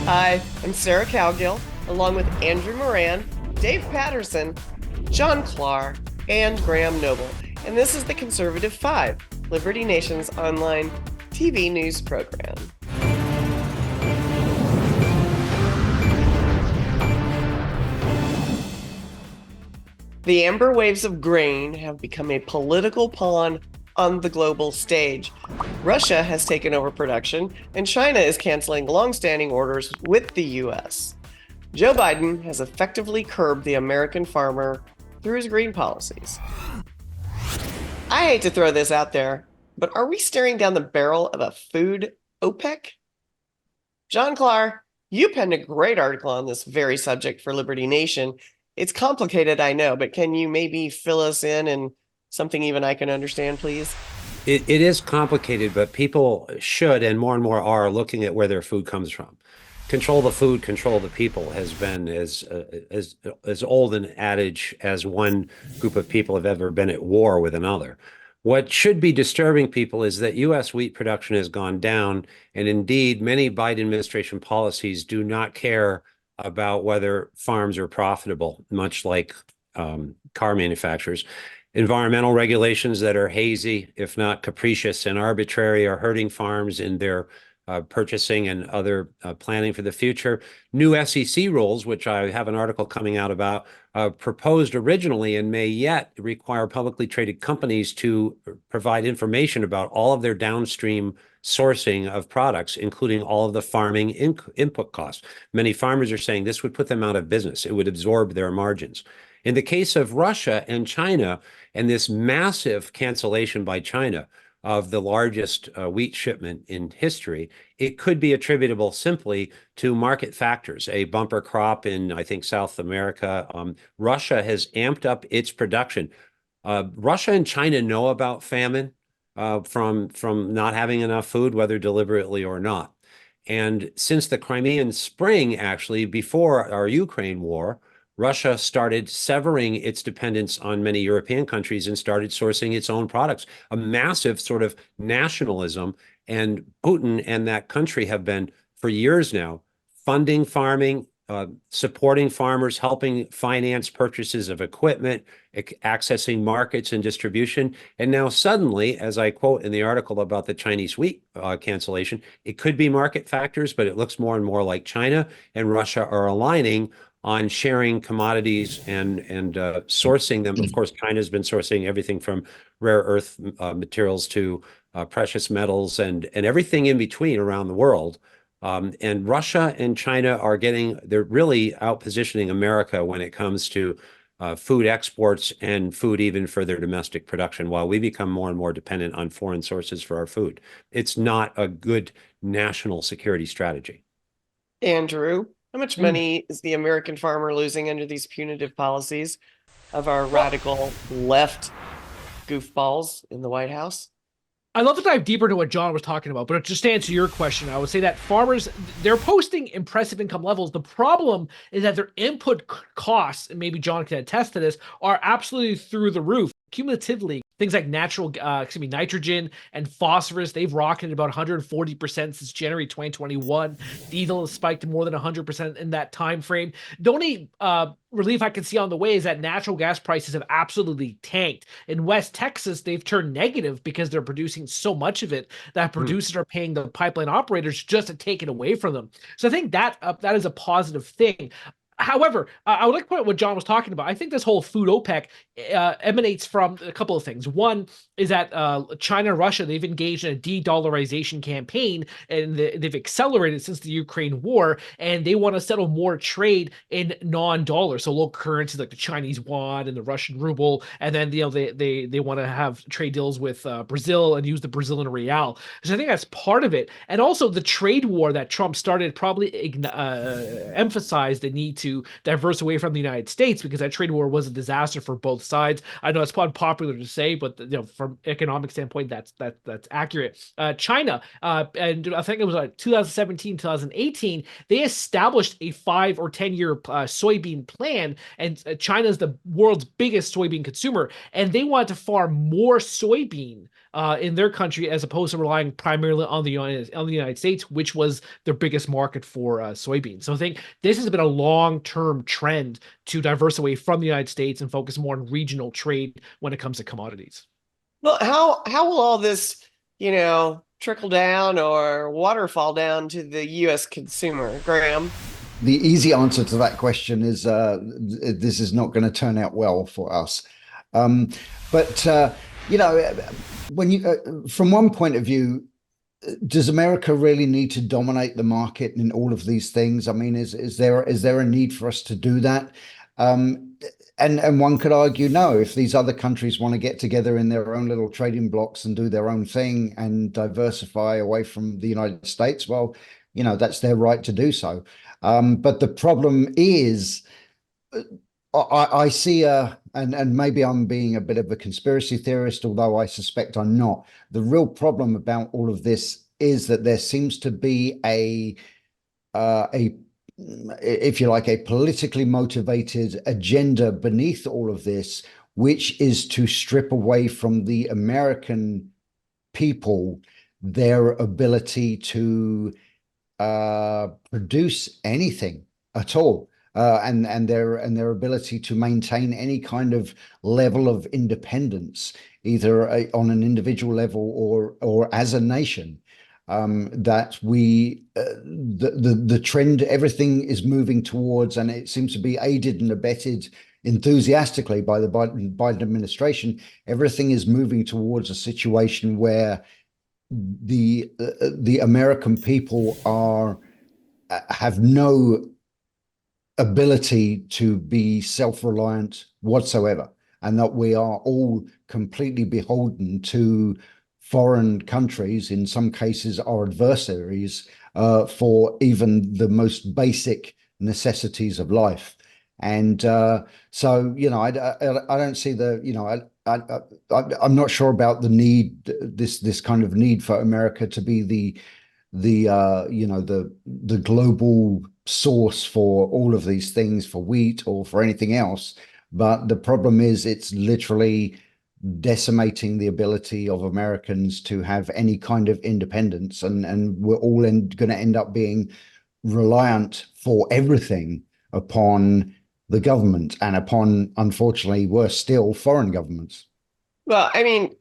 Hi, I'm Sarah Cowgill, along with Andrew Moran, Dave Patterson, John Clark, and Graham Noble. And this is the Conservative Five, Liberty Nation's online TV news program. The amber waves of grain have become a political pawn on the global stage. Russia has taken over production, and China is canceling longstanding orders with the US. Joe Biden has effectively curbed the American farmer through his green policies. I hate to throw this out there, but are we staring down the barrel of a food OPEC? John Clark, you penned a great article on this very subject for Liberty Nation. It's complicated, I know, but can you maybe fill us in something even I can understand, please? It is complicated, but people should and more are looking at where their food comes from. Control the food, control the people has been as old an adage as one group of people have ever been at war with another. What should be disturbing people is that U.S. wheat production has gone down, and indeed, many Biden administration policies do not care about whether farms are profitable, much like car manufacturers. Environmental regulations that are hazy, if not capricious and arbitrary, are hurting farms in their purchasing and other planning for the future. New SEC rules, which I have an article coming out about, proposed originally and may yet require publicly traded companies to provide information about all of their downstream sourcing of products, including all of the farming input costs. Many farmers are saying this would put them out of business. It would absorb their margins. In the case of Russia and China, and this massive cancellation by China of the largest wheat shipment in history, it could be attributable simply to market factors, a bumper crop in, I think, South America. Russia has amped up its production. Russia and China know about famine from not having enough food, whether deliberately or not. And since the Crimean Spring, actually, before our Ukraine war, Russia started severing its dependence on many European countries and started sourcing its own products, a massive sort of nationalism. And Putin and that country have been, for years now, funding farming, supporting farmers, helping finance purchases of equipment, accessing markets and distribution. And now suddenly, as I quote in the article about the Chinese wheat cancellation, it could be market factors, but it looks more and more like China and Russia are aligning on sharing commodities and sourcing them. Of course, China's been sourcing everything from rare earth materials to precious metals and everything in between around the world. And Russia and China they're really out positioning America when it comes to food exports and food even for their domestic production, while we become more and more dependent on foreign sources for our food. It's not a good national security strategy. Andrew, how much Mm. money is the American farmer losing under these punitive policies of our Well, radical left goofballs in the White House? I'd love to dive deeper into what John was talking about, but just to answer your question, I would say that farmers, they're posting impressive income levels. The problem is that their input costs, and maybe John can attest to this, are absolutely through the roof. Cumulatively, things like nitrogen and phosphorus, they've rocketed about 140% since January 2021. Diesel has spiked to more than 100% in that time frame. The only relief I can see on the way is that natural gas prices have absolutely tanked. In West Texas, they've turned negative because they're producing so much of it that producers are paying the pipeline operators just to take it away from them. So I think that is a positive thing. However, I would like to point out what John was talking about. I think this whole food OPEC emanates from a couple of things. One is that China and Russia, they've engaged in a de-dollarization campaign, and they've accelerated since the Ukraine war, and they want to settle more trade in non-dollar, so local currencies like the Chinese yuan and the Russian ruble, and then they want to have trade deals with Brazil and use the Brazilian real. So I think that's part of it, and also the trade war that Trump started probably emphasized the need to diverse away from the United States, because that trade war was a disaster for both sides. I know it's unpopular to say, but from economic standpoint, that's accurate. China, and I think it was like 2017, 2018, they established a 5 or 10 year soybean plan, and China is the world's biggest soybean consumer, and they wanted to farm more soybean in their country, as opposed to relying primarily on the United States, which was their biggest market for soybeans. So I think this has been a long-term trend to diverse away from the United States and focus more on regional trade when it comes to commodities. Well, how will all this, trickle down or waterfall down to the U.S. consumer, Graham? The easy answer to that question is this is not going to turn out well for us. Um, but you know, when you from one point of view, does America really need to dominate the market in all of these things? I mean, is there a need for us to do that? Um, and one could argue no. If these other countries want to get together in their own little trading blocks and do their own thing and diversify away from the United States, well, that's their right to do so. But the problem is, I see and maybe I'm being a bit of a conspiracy theorist, although I suspect I'm not. The real problem about all of this is that there seems to be a if you like, a politically motivated agenda beneath all of this, which is to strip away from the American people their ability to produce anything at all, and their ability to maintain any kind of level of independence, either on an individual level or as a nation. That the trend, everything is moving towards, and it seems to be aided and abetted enthusiastically by the Biden administration. Everything is moving towards a situation where the American people have no ability to be self-reliant whatsoever, and that we are all completely beholden to foreign countries, in some cases our adversaries, for even the most basic necessities of life. And so, I don't see I'm not sure about the need, this kind of need for America to be the global source for all of these things, for wheat or for anything else. But the problem is, it's literally decimating the ability of Americans to have any kind of independence, and we're all going to end up being reliant for everything upon the government and upon, unfortunately, worse still, foreign governments. Well, I mean,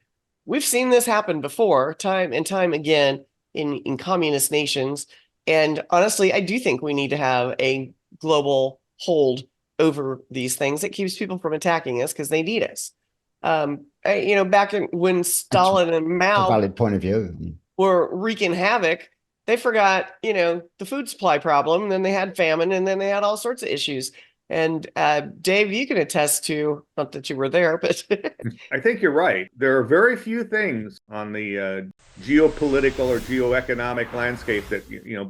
we've seen this happen before, time and time again in communist nations. And honestly, I do think we need to have a global hold over these things that keeps people from attacking us because they need us. Back when That's Stalin and a Mao valid point of view. were wreaking havoc, they forgot, the food supply problem. And then they had famine, and then they had all sorts of issues. And Dave, you can attest to, not that you were there, but I think you're right. There are very few things on the geopolitical or geoeconomic landscape that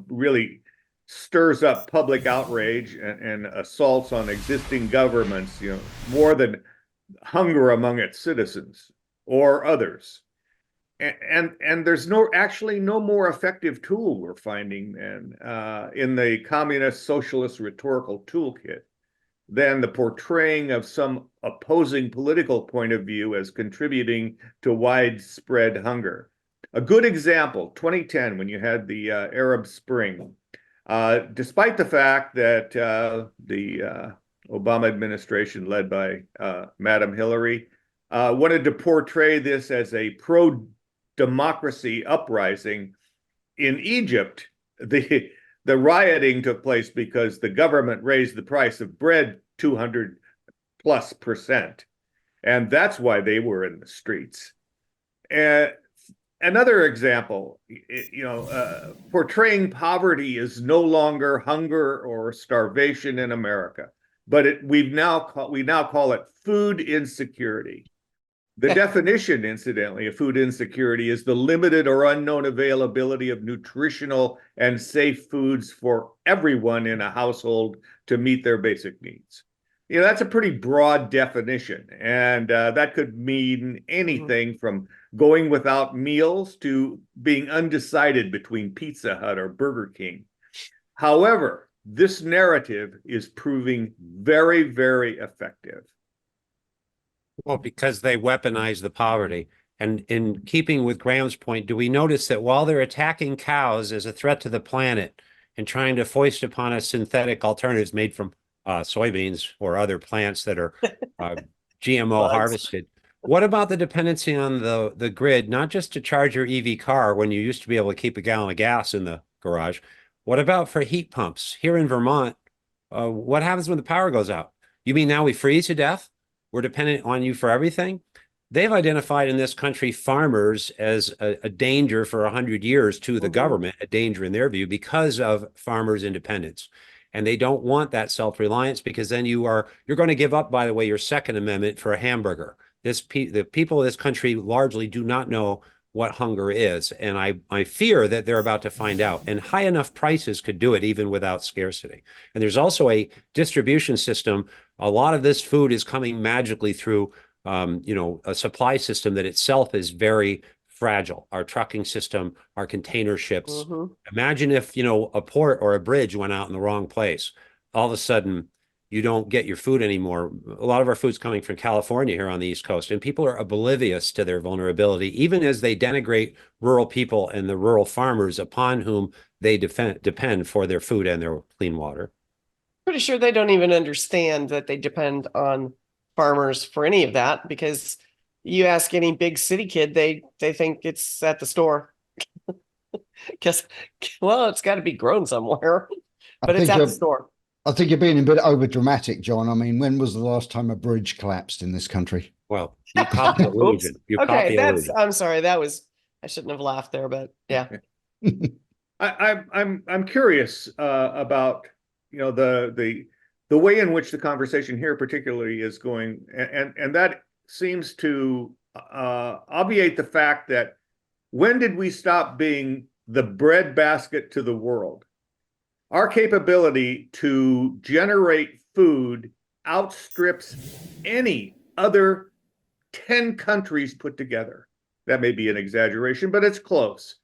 really stirs up public outrage and assaults on existing governments, more than hunger among its citizens or others. And there's actually no more effective tool we're finding than in the communist socialist rhetorical toolkit than the portraying of some opposing political point of view as contributing to widespread hunger. A good example, 2010, when you had the Arab Spring, despite the fact that the Obama administration, led by Madam Hillary, wanted to portray this as a pro-democracy uprising, in Egypt, the rioting took place because the government raised the price of bread 200+%. And that's why they were in the streets. And another example, portraying poverty is no longer hunger or starvation in America, but we now call it food insecurity. The definition, incidentally, of food insecurity is the limited or unknown availability of nutritional and safe foods for everyone in a household to meet their basic needs. That's a pretty broad definition, and that could mean anything from going without meals to being undecided between Pizza Hut or Burger King. However, this narrative is proving very, very effective. Well, because they weaponize the poverty. And in keeping with Graham's point, do we notice that while they're attacking cows as a threat to the planet and trying to foist upon us synthetic alternatives made from soybeans or other plants that are GMO harvested, what about the dependency on the grid, not just to charge your EV car when you used to be able to keep a gallon of gas in the garage? What about for heat pumps? Here in Vermont, what happens when the power goes out? You mean now we freeze to death? We're dependent on you for everything? They've identified in this country farmers as a danger for 100 years to the government, a danger in their view because of farmers' independence. And they don't want that self-reliance because then you're going to give up, by the way, your Second Amendment for a hamburger. The people of this country largely do not know what hunger is. And I fear that they're about to find out. And high enough prices could do it even without scarcity. And there's also a distribution system. A lot of this food is coming magically through a supply system that itself is very fragile. Our trucking system, our container ships. Imagine if, a port or a bridge went out in the wrong place. All of a sudden, you don't get your food anymore. A lot of our food's coming from California here on the East Coast, and people are oblivious to their vulnerability, even as they denigrate rural people and the rural farmers upon whom they depend for their food and their clean water. Pretty sure they don't even understand that they depend on farmers for any of that, because you ask any big city kid, they think it's at the store. Because, well, it's got to be grown somewhere, but it's at the store. I think you're being a bit over dramatic, John. I mean, when was the last time a bridge collapsed in this country? Well, you caught the illusion. I'm sorry. I shouldn't have laughed there, but yeah. I'm curious about the way in which the conversation here particularly is going, and that seems to obviate the fact that when did we stop being the breadbasket to the world? Our capability to generate food outstrips any other 10 countries put together. That may be an exaggeration, but it's close.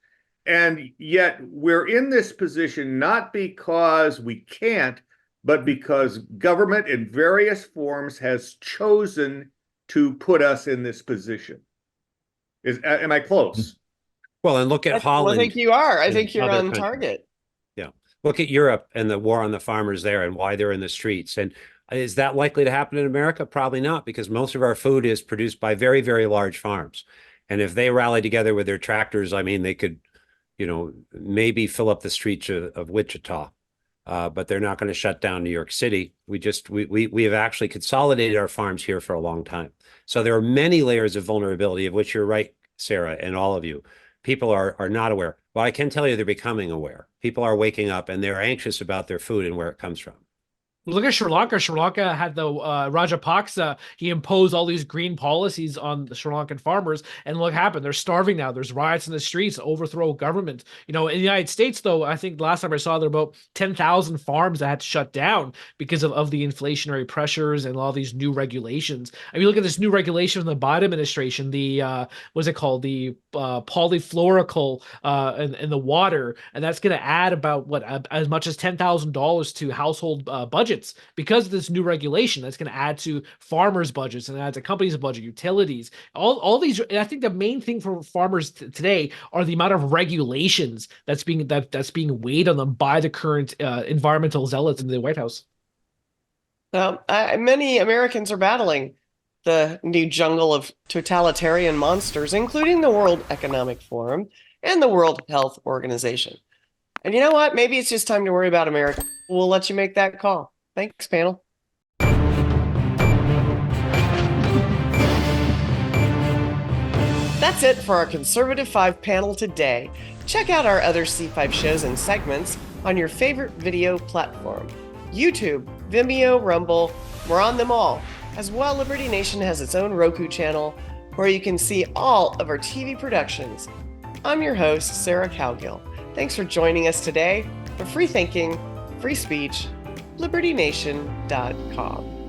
And yet we're in this position not because we can't, but because government in various forms has chosen to put us in this position. Am I close? Well, and look at Holland. I think you are. I think you're on target. Yeah. Look at Europe and the war on the farmers there and why they're in the streets. And is that likely to happen in America? Probably not, because most of our food is produced by very, very large farms. And if they rally together with their tractors, I mean, they could, maybe fill up the streets of Wichita. But they're not going to shut down New York City. We have actually consolidated our farms here for a long time. So there are many layers of vulnerability, of which you're right, Sarah, and all of you. People are not aware. Well, I can tell you they're becoming aware. People are waking up and they're anxious about their food and where it comes from. Look at Sri Lanka. Sri Lanka had the Rajapaksa. He imposed all these green policies on the Sri Lankan farmers, and look what happened. They're starving now. There's riots in the streets, overthrow government. In the United States, though, I think the last time I saw there were about 10,000 farms that had to shut down because of the inflationary pressures and all these new regulations. I mean, look at this new regulation from the Biden administration, the what's it called? The polyfluoroalkyl in the water, and that's going to add about as much as $10,000 to household budgets because of this new regulation. That's going to add to farmers' budgets and add to companies' budget, utilities, all these. I think the main thing for farmers today are the amount of regulations that's being weighed on them by the current environmental zealots in the White House. Many Americans are battling the new jungle of totalitarian monsters, including the World Economic Forum and the World Health Organization. And you know what? Maybe it's just time to worry about America. We'll let you make that call. Thanks, panel. That's it for our Conservative 5 panel today. Check out our other C5 shows and segments on your favorite video platform. YouTube, Vimeo, Rumble, we're on them all. As well, Liberty Nation has its own Roku channel where you can see all of our TV productions. I'm your host, Sarah Cowgill. Thanks for joining us today for Free Thinking, Free Speech, LibertyNation.com.